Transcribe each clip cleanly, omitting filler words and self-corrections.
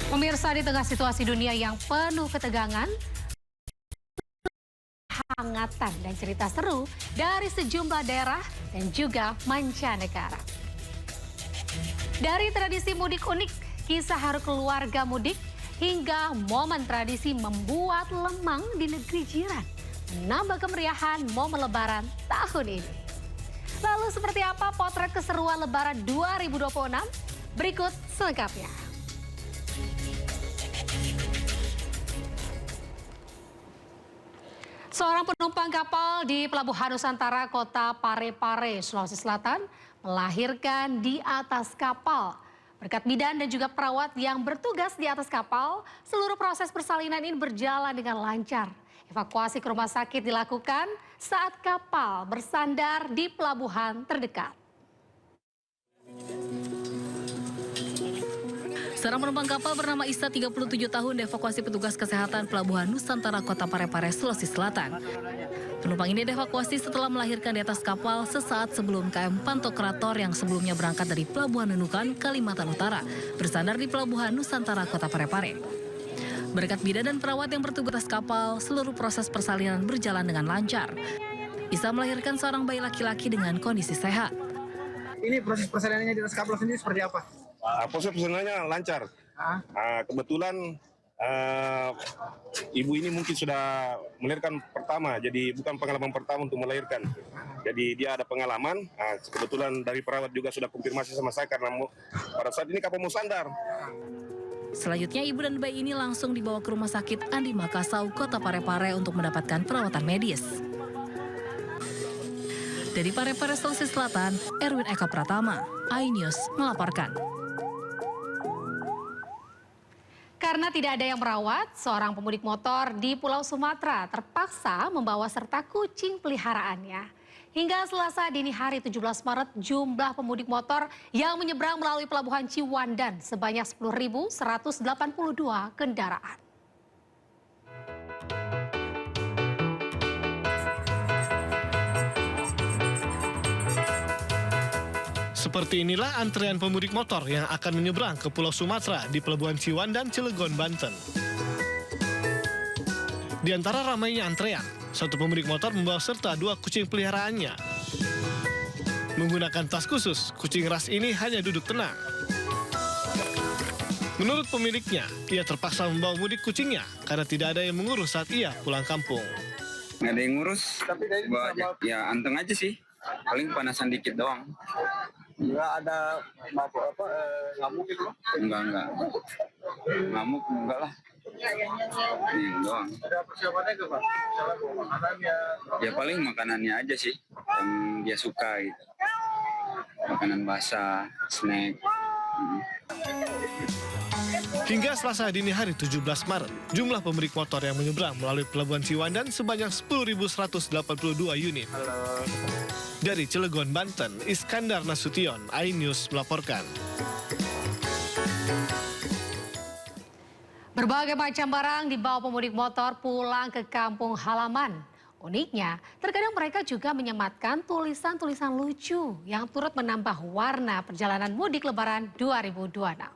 Pemirsa, di tengah situasi dunia yang penuh ketegangan, hangatan dan cerita seru dari sejumlah daerah dan juga mancanegara. Dari tradisi mudik unik, kisah haru keluarga mudik, hingga momen tradisi membuat lemang di negeri jiran, menambah kemeriahan momen lebaran tahun ini. Lalu seperti apa potret keseruan lebaran 2026? Berikut selengkapnya. Seorang penumpang kapal di Pelabuhan Nusantara Kota Parepare, Sulawesi Selatan, melahirkan di atas kapal. Berkat bidan dan juga perawat yang bertugas di atas kapal, seluruh proses persalinan ini berjalan dengan lancar. Evakuasi ke rumah sakit dilakukan saat kapal bersandar di pelabuhan terdekat. Seorang penumpang kapal bernama Isa, 37 tahun, dievakuasi petugas kesehatan Pelabuhan Nusantara Kota Parepare, Sulawesi Selatan. Penumpang ini dievakuasi setelah melahirkan di atas kapal sesaat sebelum KM Pantokrator yang sebelumnya berangkat dari Pelabuhan Nunukan, Kalimantan Utara, bersandar di Pelabuhan Nusantara Kota Parepare. Berkat bidan dan perawat yang bertugas di atas kapal, seluruh proses persalinan berjalan dengan lancar. Isa melahirkan seorang bayi laki-laki dengan kondisi sehat. Ini proses persalinannya di atas kapal sendiri seperti apa? Proses persalinannya lancar. Kebetulan ibu ini mungkin sudah melahirkan pertama, jadi bukan pengalaman pertama untuk melahirkan. Jadi dia ada pengalaman. Kebetulan dari perawat juga sudah konfirmasi sama saya karena pada saat ini kapal mau sandar. Selanjutnya ibu dan bayi ini langsung dibawa ke Rumah Sakit Andi Makassau, Kota Parepare untuk mendapatkan perawatan medis. Dari Parepare, Sulawesi Selatan, Erwin Eka Pratama, iNews melaporkan. Karena tidak ada yang merawat, seorang pemudik motor di Pulau Sumatera terpaksa membawa serta kucing peliharaannya. Hingga Selasa dini hari 17 Maret, jumlah pemudik motor yang menyeberang melalui Pelabuhan Ciwandan sebanyak 10.182 kendaraan. Seperti inilah antrean pemudik motor yang akan menyeberang ke Pulau Sumatera di Pelabuhan Ciwandan, Cilegon, Banten. Di antara ramainya antrean, satu pemudik motor membawa serta 2 kucing peliharaannya. Menggunakan tas khusus, kucing ras ini hanya duduk tenang. Menurut pemiliknya, ia terpaksa membawa mudik kucingnya karena tidak ada yang mengurus saat ia pulang kampung. Nggak ada yang ngurus, bawa aja. Ya anteng aja sih, paling panasan dikit doang. Enggak ada ngamuk gitu? Enggak. Ngamuk enggak lah. Ini doang. Ada persiapannya ke Pak? Misalnya bawa makanannya? Ya paling makanannya aja sih, yang dia suka gitu. Makanan basah, snack. Hingga Selasa dini hari 17 Maret, jumlah pemudik motor yang menyeberang melalui Pelabuhan Ciwandan sebanyak 10.182 unit. Dari Cilegon, Banten, Iskandar Nasution, iNews melaporkan. Berbagai macam barang dibawa pemudik motor pulang ke kampung halaman. Uniknya, terkadang mereka juga menyematkan tulisan-tulisan lucu yang turut menambah warna perjalanan mudik Lebaran 2026.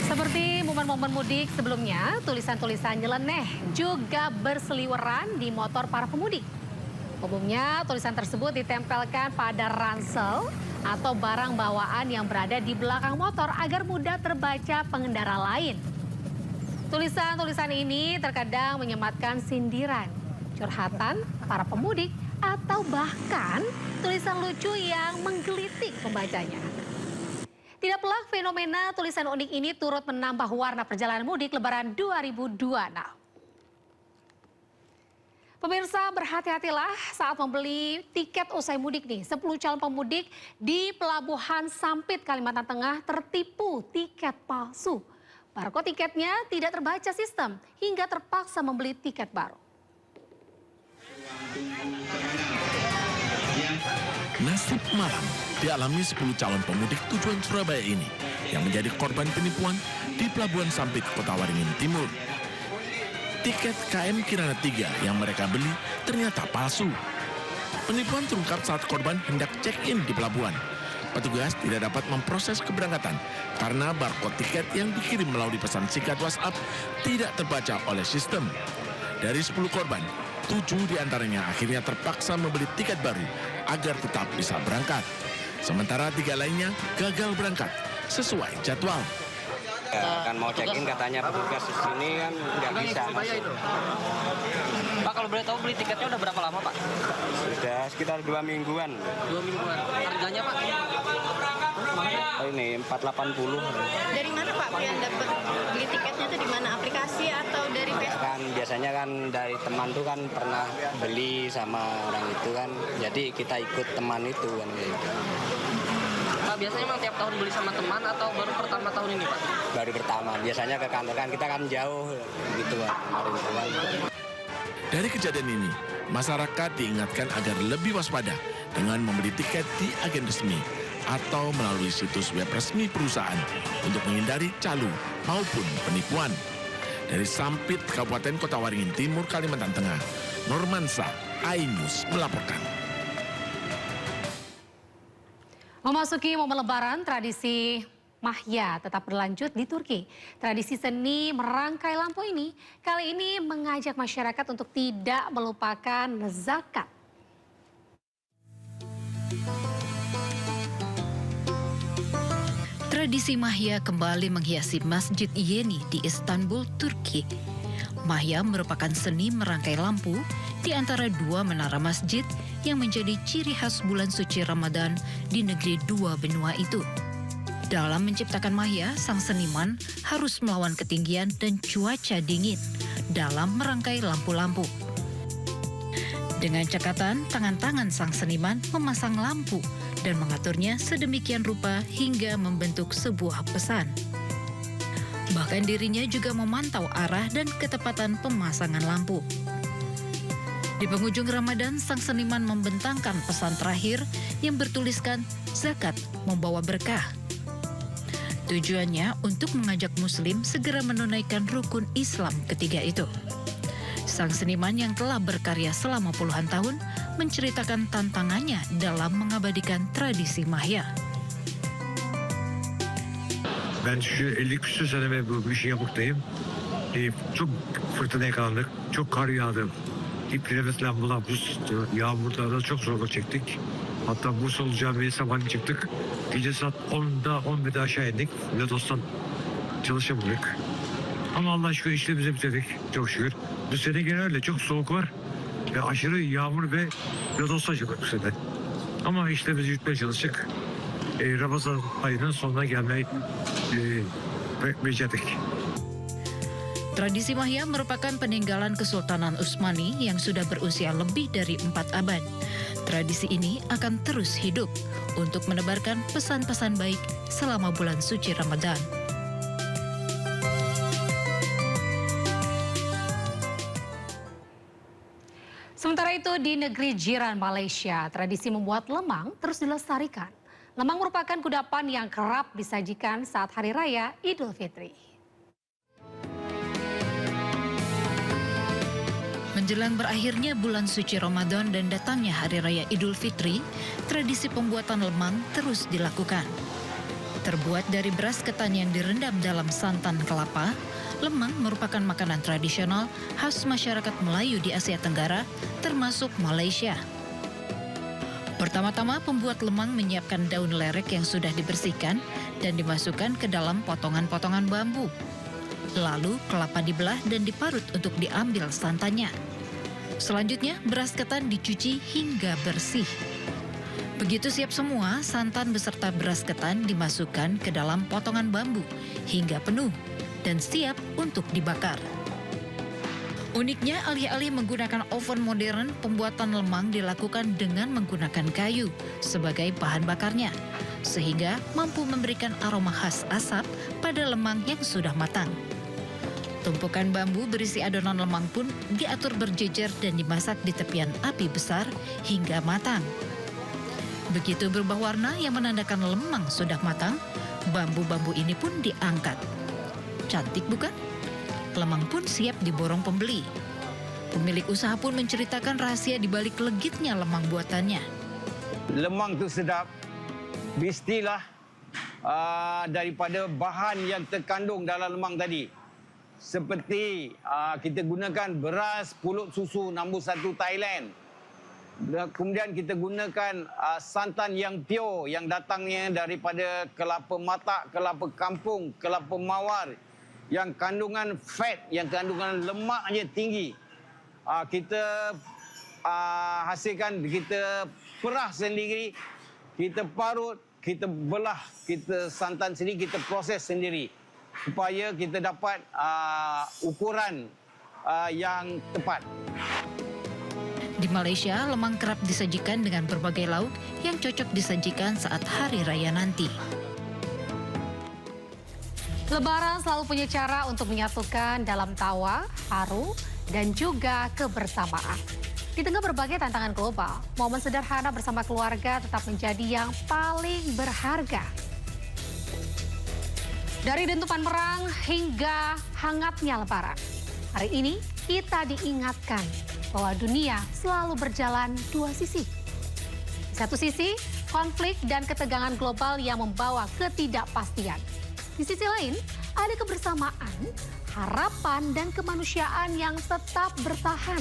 Seperti momen-momen mudik sebelumnya, tulisan-tulisan nyeleneh juga berseliweran di motor para pemudik. Umumnya tulisan tersebut ditempelkan pada ransel atau barang bawaan yang berada di belakang motor agar mudah terbaca pengendara lain. Tulisan-tulisan ini terkadang menyematkan sindiran, curhatan para pemudik, atau bahkan tulisan lucu yang menggelitik pembacanya. Tidak pelak fenomena tulisan unik ini turut menambah warna perjalanan mudik Lebaran 2026. Pemirsa, berhati-hatilah saat membeli tiket usai mudik nih. 10 calon pemudik di Pelabuhan Sampit, Kalimantan Tengah tertipu tiket palsu. Barcode tiketnya tidak terbaca sistem hingga terpaksa membeli tiket baru. Nasib malam dialami 10 calon pemudik tujuan Surabaya ini yang menjadi korban penipuan di Pelabuhan Sampit, Kota Waringin Timur. Tiket KM Kirana 3 yang mereka beli ternyata palsu. Penipuan terungkap saat korban hendak check-in di pelabuhan. Petugas tidak dapat memproses keberangkatan karena barcode tiket yang dikirim melalui pesan singkat WhatsApp tidak terbaca oleh sistem. Dari 10 korban, 7 diantaranya akhirnya terpaksa membeli tiket baru agar tetap bisa berangkat. Sementara 3 lainnya gagal berangkat sesuai jadwal. Kan mau check-in katanya petugas di sini kan nggak bisa masuk. Pak, kalau boleh tahu beli tiketnya udah berapa lama, Pak? Sudah sekitar 2 mingguan. 2 mingguan. Harganya, Pak? Oh, ini 480. Dari mana Pak kalian dapat beli tiketnya tuh di mana? Aplikasi atau dari Facebook? Kan biasanya kan dari teman tuh kan pernah beli sama orang itu kan. Jadi kita ikut teman itu kan gitu. Pak, biasanya emang tiap tahun beli sama teman atau baru pertama tahun ini, Pak? Baru pertama. Biasanya ke kantor kan kita kan jauh gitu kan kemarin kan. Dari kejadian ini, masyarakat diingatkan agar lebih waspada dengan membeli tiket di agen resmi atau melalui situs web resmi perusahaan untuk menghindari calo maupun penipuan. Dari Sampit, Kabupaten Kota Waringin Timur, Kalimantan Tengah, Normansa, iNews melaporkan. Memasuki momen Lebaran, tradisi Mahya tetap berlanjut di Turki. Tradisi seni merangkai lampu ini kali ini mengajak masyarakat untuk tidak melupakan zakat. Tradisi Mahya kembali menghiasi Masjid Yeni di Istanbul, Turki. Mahya merupakan seni merangkai lampu di antara 2 menara masjid yang menjadi ciri khas bulan suci Ramadan di negeri 2 benua itu. Dalam menciptakan Mahya, sang seniman harus melawan ketinggian dan cuaca dingin dalam merangkai lampu-lampu. Dengan cekatan, tangan-tangan sang seniman memasang lampu dan mengaturnya sedemikian rupa hingga membentuk sebuah pesan. Bahkan dirinya juga memantau arah dan ketepatan pemasangan lampu. Di penghujung Ramadan, sang seniman membentangkan pesan terakhir yang bertuliskan zakat membawa berkah. Tujuannya untuk mengajak Muslim segera menunaikan rukun Islam ketiga itu. Sang seniman yang telah berkarya selama puluhan tahun menceritakan tantangannya dalam mengabadikan tradisi Mahya. Ben şu 50 küsur sene bu işi yapmaktayım. Çok fırtına yakalandık, çok kar yağdı. İple mesela bulan buz, yağmurda çok zorluk çektik. Hatta Bursalı Camii'ye sabahleyin çıktık. Gece saat 10'da 11'de aşağı indik. Lodos'tan çalışamadık. Ama Allah aşkına işlerimizi bitirdik çok şükür. Bu sene genelde çok soğuk var. Ve aşırı yağmur ve Lodos'ta çıktık bu sene. Ama işlerimizi yürütmeye çalıştık. Ramazan ayının sonuna gelmeyi becerdik. Tradisi Mahya merupakan peninggalan Kesultanan Utsmani yang sudah berusia lebih dari 4 abad. Tradisi ini akan terus hidup untuk menebarkan pesan-pesan baik selama bulan suci Ramadan. Sementara itu di negeri jiran Malaysia, tradisi membuat lemang terus dilestarikan. Lemang merupakan kudapan yang kerap disajikan saat Hari Raya Idul Fitri. Menjelang berakhirnya bulan suci Ramadan dan datangnya Hari Raya Idul Fitri, tradisi pembuatan lemang terus dilakukan. Terbuat dari beras ketan yang direndam dalam santan kelapa, lemang merupakan makanan tradisional khas masyarakat Melayu di Asia Tenggara, termasuk Malaysia. Pertama-tama pembuat lemang menyiapkan daun lerek yang sudah dibersihkan dan dimasukkan ke dalam potongan-potongan bambu. Lalu kelapa dibelah dan diparut untuk diambil santannya. Selanjutnya beras ketan dicuci hingga bersih. Begitu siap semua, santan beserta beras ketan dimasukkan ke dalam potongan bambu hingga penuh dan siap untuk dibakar. Uniknya, alih-alih menggunakan oven modern, pembuatan lemang dilakukan dengan menggunakan kayu sebagai bahan bakarnya, sehingga mampu memberikan aroma khas asap pada lemang yang sudah matang. Tumpukan bambu berisi adonan lemang pun diatur berjejer dan dimasak di tepian api besar hingga matang. Begitu berubah warna yang menandakan lemang sudah matang, bambu-bambu ini pun diangkat. Cantik bukan? Lemang pun siap diborong pembeli. Pemilik usaha pun menceritakan rahasia di balik legitnya lemang buatannya. Lemang tu sedap. Mestilah daripada bahan yang terkandung dalam lemang tadi. Seperti kita gunakan beras pulut susu nombor 1 Thailand. Kemudian kita gunakan santan yang pure yang datangnya daripada kelapa matak, kelapa kampung, kelapa mawar yang kandungan fat, yang kandungan lemaknya tinggi. Kita hasilkan, kita perah sendiri, kita parut, kita belah, kita santan sendiri, kita proses sendiri supaya kita dapat ukuran yang tepat. Di Malaysia, lemang kerap disajikan dengan berbagai lauk yang cocok disajikan saat hari raya nanti. Lebaran selalu punya cara untuk menyatukan dalam tawa, haru, dan juga kebersamaan. Di tengah berbagai tantangan global, momen sederhana bersama keluarga tetap menjadi yang paling berharga. Dari dentuman perang hingga hangatnya Lebaran, hari ini kita diingatkan bahwa dunia selalu berjalan dua sisi. Di satu sisi, konflik dan ketegangan global yang membawa ketidakpastian. Di sisi lain, ada kebersamaan, harapan, dan kemanusiaan yang tetap bertahan.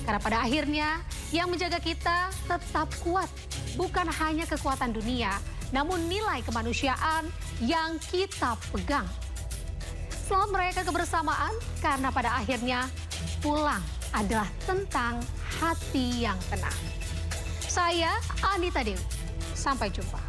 Karena pada akhirnya, yang menjaga kita tetap kuat. Bukan hanya kekuatan dunia, namun nilai kemanusiaan yang kita pegang. Selamat merayakan kebersamaan, karena pada akhirnya pulang adalah tentang hati yang tenang. Saya Anita Dewi, sampai jumpa.